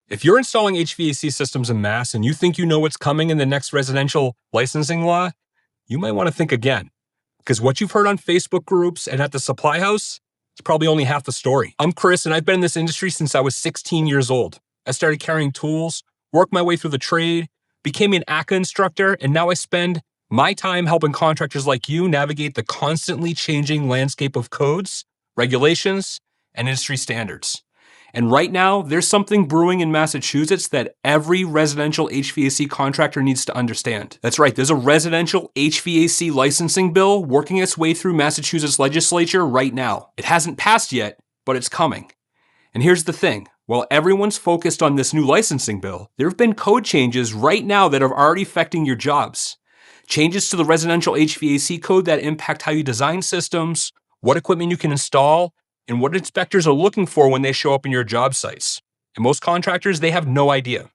If you're installing HVAC systems en masse and you think you know what's coming in the next residential licensing law, you might want to think again. Because what you've heard on Facebook groups and at the supply house is probably only half the story. I'm Chris, and I've been in this industry since I was 16 years old. I started carrying tools, worked my way through the trade, became an ACA instructor, and now I spend my time helping contractors like you navigate the constantly changing landscape of codes, regulations, and industry standards. And right now, there's something brewing in Massachusetts that every residential HVAC contractor needs to understand. That's right, there's a residential HVAC licensing bill working its way through Massachusetts legislature right now. It hasn't passed yet, but it's coming. And here's the thing, while everyone's focused on this new licensing bill, there have been code changes right now that are already affecting your jobs. Changes to the residential HVAC code that impact how you design systems, what equipment you can install, and what inspectors are looking for when they show up in your job sites. And most contractors, they have no idea.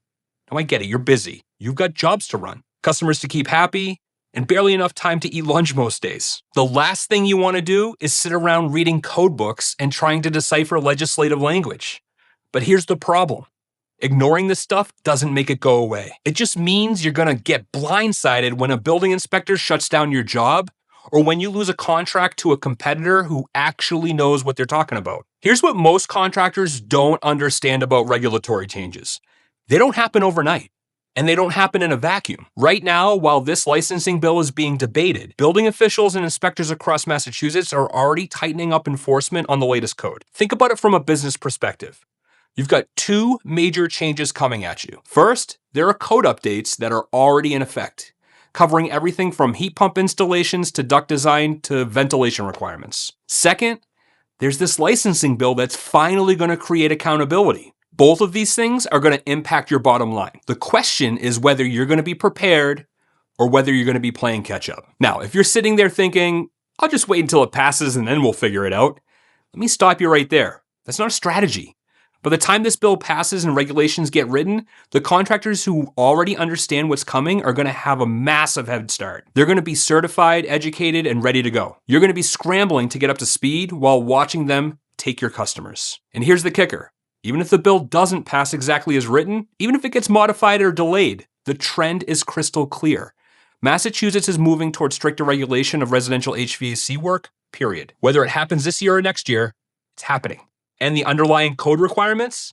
Now I get it, you're busy. You've got jobs to run, customers to keep happy, and barely enough time to eat lunch most days. The last thing you want to do is sit around reading code books and trying to decipher legislative language. But here's the problem. Ignoring this stuff doesn't make it go away. It just means you're gonna get blindsided when a building inspector shuts down your job, or when you lose a contract to a competitor who actually knows what they're talking about. Here's what most contractors don't understand about regulatory changes. They don't happen overnight, and they don't happen in a vacuum. Right now, while this licensing bill is being debated, building officials and inspectors across Massachusetts are already tightening up enforcement on the latest code. Think about it from a business perspective. You've got two major changes coming at you. First, there are code updates that are already in effect, covering everything from heat pump installations to duct design to ventilation requirements. Second, there's this licensing bill that's finally going to create accountability. Both of these things are going to impact your bottom line. The question is whether you're going to be prepared or whether you're going to be playing catch up. Now, if you're sitting there thinking, I'll just wait until it passes and then we'll figure it out, let me stop you right there. That's not a strategy. By the time this bill passes and regulations get written, the contractors who already understand what's coming are going to have a massive head start. They're going to be certified, educated, and ready to go. You're going to be scrambling to get up to speed while watching them take your customers. And here's the kicker. Even if the bill doesn't pass exactly as written, even if it gets modified or delayed, the trend is crystal clear. Massachusetts is moving towards stricter regulation of residential HVAC work, period. Whether it happens this year or next year, it's happening. And the underlying code requirements,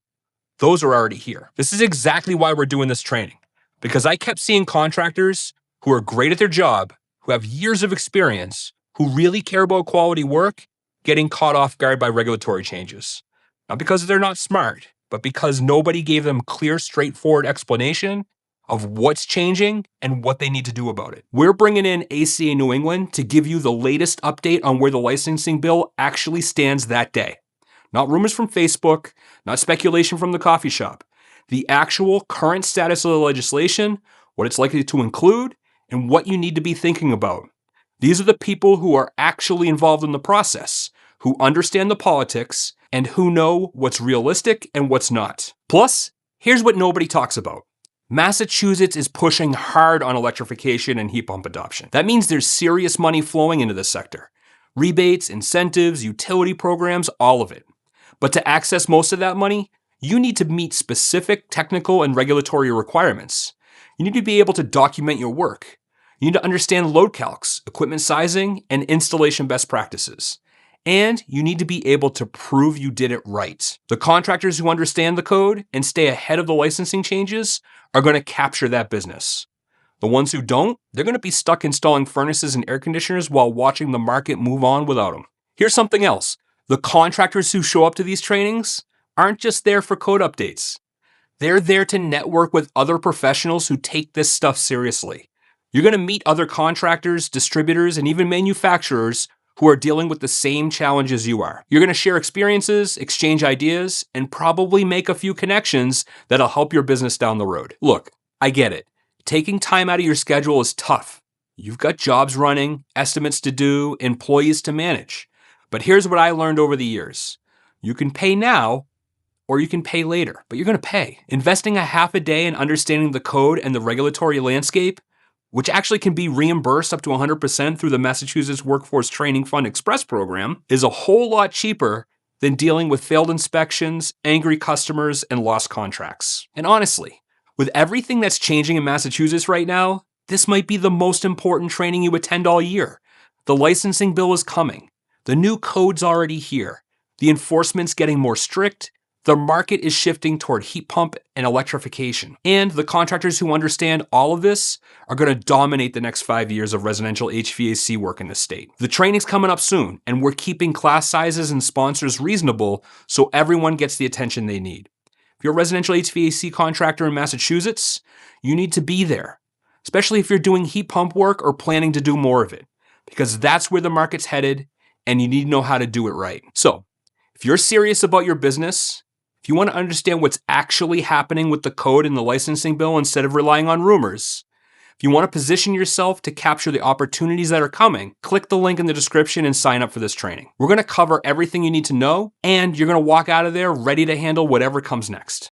those are already here. This is exactly why we're doing this training, because I kept seeing contractors who are great at their job, who have years of experience, who really care about quality work, getting caught off guard by regulatory changes. Not because they're not smart, but because nobody gave them clear, straightforward explanation of what's changing and what they need to do about it. We're bringing in ACA New England to give you the latest update on where the licensing bill actually stands that day. Not rumors from Facebook, not speculation from the coffee shop. The actual current status of the legislation, what it's likely to include, and what you need to be thinking about. These are the people who are actually involved in the process, who understand the politics, and who know what's realistic and what's not. Plus, here's what nobody talks about. Massachusetts is pushing hard on electrification and heat pump adoption. That means there's serious money flowing into this sector. Rebates, incentives, utility programs, all of it. But to access most of that money, you need to meet specific technical and regulatory requirements. You need to be able to document your work. You need to understand load calcs, equipment sizing, and installation best practices. And you need to be able to prove you did it right. The contractors who understand the code and stay ahead of the licensing changes are going to capture that business. The ones who don't, they're going to be stuck installing furnaces and air conditioners while watching the market move on without them. Here's something else. The contractors who show up to these trainings aren't just there for code updates. They're there to network with other professionals who take this stuff seriously. You're going to meet other contractors, distributors, and even manufacturers who are dealing with the same challenges you are. You're going to share experiences, exchange ideas, and probably make a few connections that'll help your business down the road. Look, I get it. Taking time out of your schedule is tough. You've got jobs running, estimates to do, employees to manage. But here's what I learned over the years. You can pay now, or you can pay later, but you're going to pay. Investing a half a day in understanding the code and the regulatory landscape, which actually can be reimbursed up to 100% through the Massachusetts Workforce Training Fund Express program, is a whole lot cheaper than dealing with failed inspections, angry customers, and lost contracts. And honestly, with everything that's changing in Massachusetts right now, this might be the most important training you attend all year. The licensing bill is coming. The new code's already here. The enforcement's getting more strict. The market is shifting toward heat pump and electrification. And the contractors who understand all of this are going to dominate the next 5 years of residential HVAC work in the state. The training's coming up soon, and we're keeping class sizes and sponsors reasonable so everyone gets the attention they need. If you're a residential HVAC contractor in Massachusetts, you need to be there, especially if you're doing heat pump work or planning to do more of it, because that's where the market's headed, and you need to know how to do it right. So, if you're serious about your business, if you want to understand what's actually happening with the code and the licensing bill instead of relying on rumors, if you want to position yourself to capture the opportunities that are coming, click the link in the description and sign up for this training. We're going to cover everything you need to know, and you're going to walk out of there ready to handle whatever comes next.